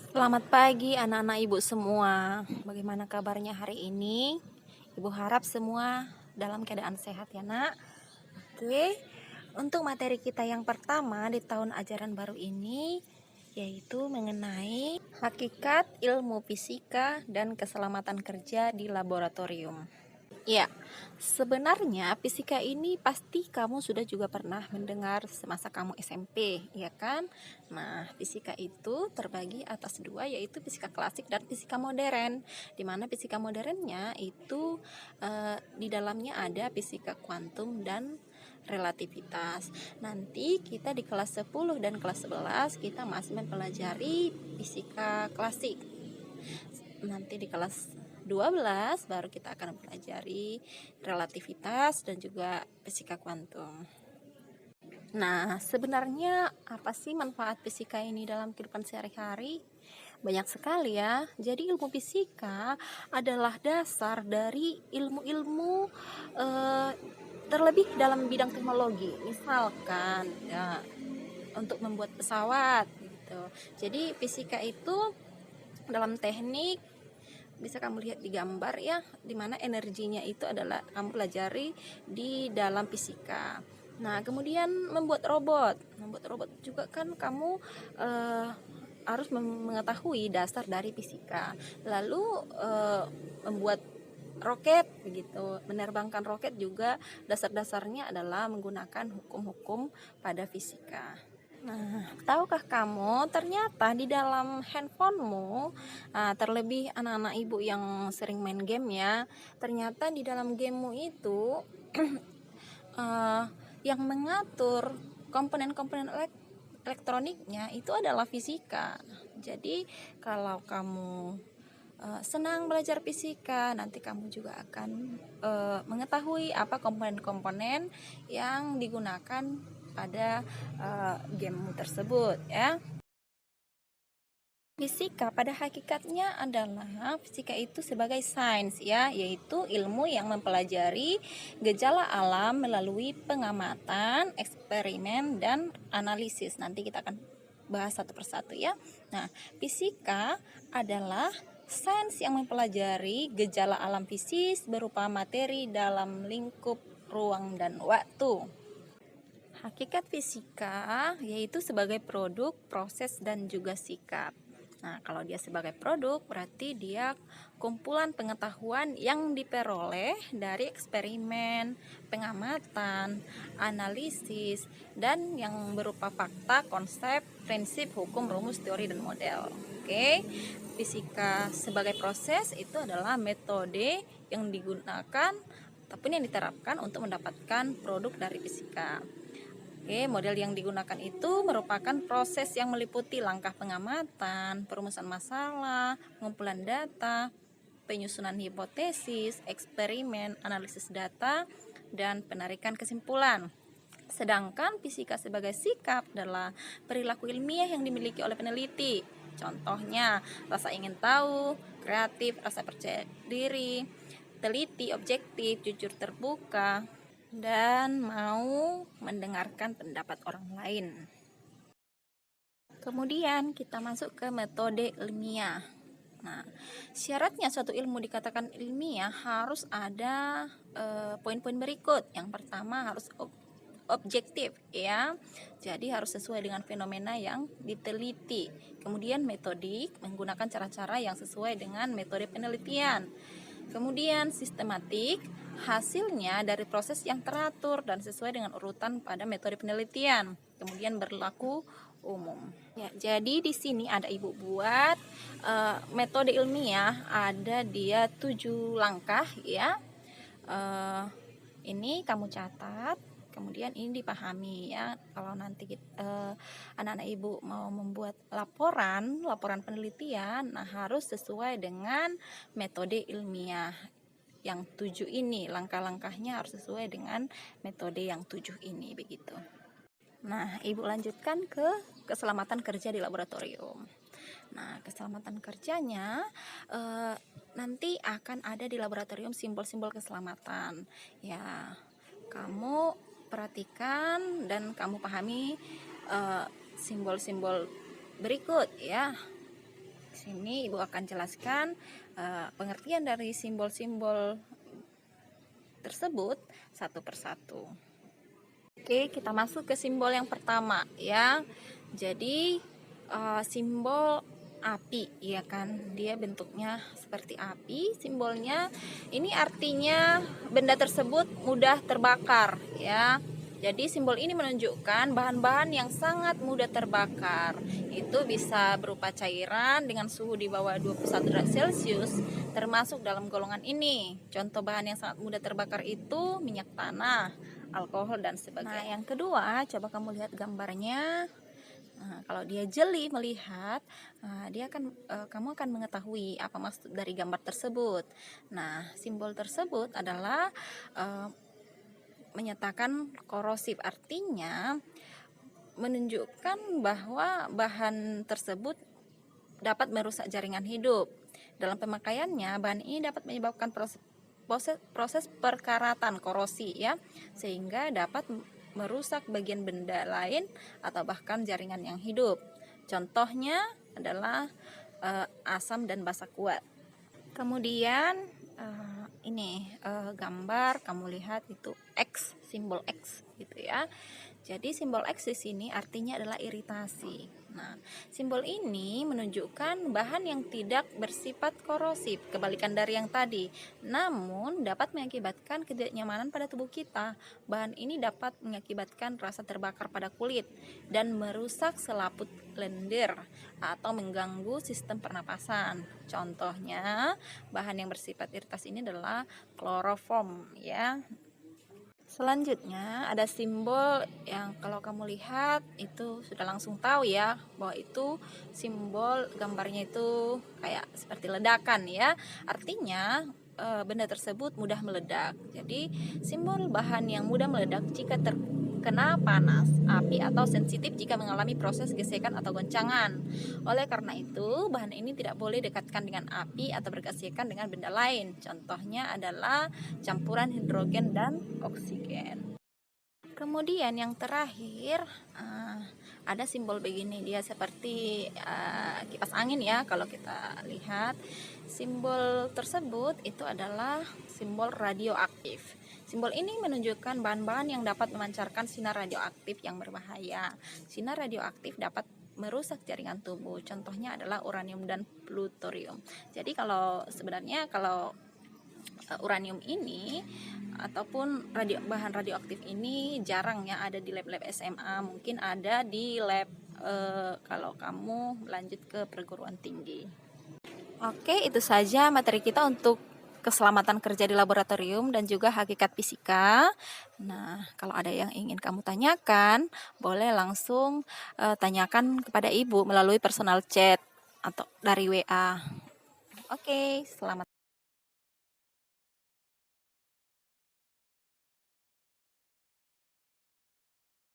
Selamat pagi anak-anak ibu semua. Bagaimana kabarnya hari ini? Ibu harap semua dalam keadaan sehat ya nak. Oke, untuk materi kita yang pertama di tahun ajaran baru ini yaitu mengenai hakikat ilmu fisika dan keselamatan kerja di laboratorium. Ya, sebenarnya fisika ini pasti kamu sudah juga pernah mendengar semasa kamu SMP, ya kan? Nah, fisika itu terbagi atas dua, yaitu fisika klasik dan fisika modern. Di mana fisika modernnya itu di dalamnya ada fisika kuantum dan relativitas. Nanti kita di kelas 10 dan kelas 11 kita masih mempelajari fisika klasik. Nanti di kelas 12 baru kita akan mempelajari relativitas dan juga fisika kuantum. Nah, sebenarnya apa sih manfaat fisika ini dalam kehidupan sehari-hari? Banyak sekali ya. Jadi ilmu fisika adalah dasar dari ilmu-ilmu terlebih dalam bidang teknologi. Misalkan ya, untuk membuat pesawat gitu. Jadi fisika itu dalam teknik bisa kamu lihat di gambar ya, dimana energinya itu adalah kamu pelajari di dalam fisika. Nah, kemudian membuat robot juga kan kamu harus mengetahui dasar dari fisika. Lalu membuat roket begitu, menerbangkan roket juga dasar-dasarnya adalah menggunakan hukum-hukum pada fisika. Nah, tahukah kamu ternyata di dalam handphonemu, terlebih anak-anak ibu yang sering main game ya, ternyata di dalam gamemu itu uh, yang mengatur komponen-komponen elektroniknya itu adalah fisika. Jadi kalau kamu senang belajar fisika, nanti kamu juga akan mengetahui apa komponen-komponen yang digunakan pada game tersebut ya. Fisika pada hakikatnya adalah fisika itu sebagai sains ya, yaitu ilmu yang mempelajari gejala alam melalui pengamatan, eksperimen dan analisis. Nanti kita akan bahas satu persatu ya. Nah, fisika adalah sains yang mempelajari gejala alam fisis berupa materi dalam lingkup ruang dan waktu. Hakikat fisika yaitu sebagai produk, proses, dan juga sikap. Nah, kalau dia sebagai produk berarti dia kumpulan pengetahuan yang diperoleh dari eksperimen, pengamatan, analisis, dan yang berupa fakta, konsep, prinsip, hukum, rumus, teori, dan model. Oke, fisika sebagai proses itu adalah metode yang digunakan ataupun yang diterapkan untuk mendapatkan produk dari fisika. Oke, model yang digunakan itu merupakan proses yang meliputi langkah pengamatan, perumusan masalah, pengumpulan data, penyusunan hipotesis, eksperimen, analisis data, dan penarikan kesimpulan. Sedangkan fisika sebagai sikap adalah perilaku ilmiah yang dimiliki oleh peneliti. Contohnya, rasa ingin tahu, kreatif, rasa percaya diri, teliti, objektif, jujur terbuka, dan mau mendengarkan pendapat orang lain. Kemudian kita masuk ke metode ilmiah. Nah, syaratnya suatu ilmu dikatakan ilmiah harus ada poin-poin berikut. Yang pertama harus objektif ya. Jadi harus sesuai dengan fenomena yang diteliti. Kemudian metodik, menggunakan cara-cara yang sesuai dengan metode penelitian. Kemudian sistematik, hasilnya dari proses yang teratur dan sesuai dengan urutan pada metode penelitian. Kemudian berlaku umum. Ya, jadi di sini ada ibu buat metode ilmiah, ada dia 7 langkah ya. Ini kamu catat. Kemudian ini dipahami ya, kalau nanti anak-anak ibu mau membuat laporan penelitian, nah harus sesuai dengan metode ilmiah yang 7 ini, langkah-langkahnya harus sesuai dengan metode yang 7 ini begitu. Nah, ibu lanjutkan ke keselamatan kerja di laboratorium. Nah, keselamatan kerjanya nanti akan ada di laboratorium simbol-simbol keselamatan ya. Kamu perhatikan dan kamu pahami simbol-simbol berikut ya. sini Ibu akan jelaskan pengertian dari simbol-simbol tersebut satu persatu. Oke, kita masuk ke simbol yang pertama ya. Jadi simbol api ya kan, dia bentuknya seperti api, simbolnya ini artinya benda tersebut mudah terbakar ya. Jadi simbol ini menunjukkan bahan-bahan yang sangat mudah terbakar. Itu bisa berupa cairan dengan suhu di bawah 21 derajat Celcius, termasuk dalam golongan ini. Contoh bahan yang sangat mudah terbakar itu minyak tanah, alkohol dan sebagainya. Nah, yang kedua, coba kamu lihat gambarnya. Nah, kalau dia jeli melihat, kamu akan mengetahui apa maksud dari gambar tersebut. Nah, simbol tersebut adalah menyatakan korosif, artinya menunjukkan bahwa bahan tersebut dapat merusak jaringan hidup. Dalam pemakaiannya, bahan ini dapat menyebabkan proses perkaratan korosi ya, sehingga dapat merusak bagian benda lain atau bahkan jaringan yang hidup. Contohnya adalah asam dan basa kuat. Kemudian ini gambar kamu lihat itu X, simbol X gitu ya. Jadi simbol X di sini artinya adalah iritasi. Nah, simbol ini menunjukkan bahan yang tidak bersifat korosif, kebalikan dari yang tadi, namun dapat mengakibatkan ketidaknyamanan pada tubuh kita. Bahan ini dapat mengakibatkan rasa terbakar pada kulit dan merusak selaput lendir atau mengganggu sistem pernapasan. Contohnya, bahan yang bersifat iritasi ini adalah kloroform ya. Selanjutnya ada simbol yang kalau kamu lihat itu sudah langsung tahu ya bahwa itu simbol, gambarnya itu kayak seperti ledakan ya. Artinya benda tersebut mudah meledak. Jadi simbol bahan yang mudah meledak jika terkena panas, api atau sensitif jika mengalami proses gesekan atau goncangan. Oleh karena itu, bahan ini tidak boleh dekatkan dengan api atau bergesekan dengan benda lain. Contohnya adalah campuran hidrogen dan oksigen. Kemudian yang terakhir ada simbol begini, dia seperti kipas angin ya. Kalau kita lihat simbol tersebut itu adalah simbol radioaktif. Simbol ini menunjukkan bahan-bahan yang dapat memancarkan sinar radioaktif yang berbahaya. Sinar radioaktif dapat merusak jaringan tubuh. Contohnya adalah uranium dan plutonium. Jadi sebenarnya kalau uranium ini ataupun bahan radioaktif ini jarang ya ada di lab-lab SMA, mungkin ada di lab kalau kamu lanjut ke perguruan tinggi. Oke, itu saja materi kita untuk keselamatan kerja di laboratorium dan juga hakikat fisika. Nah, kalau ada yang ingin kamu tanyakan, boleh langsung tanyakan kepada Ibu melalui personal chat atau dari WA. Oke, selamat.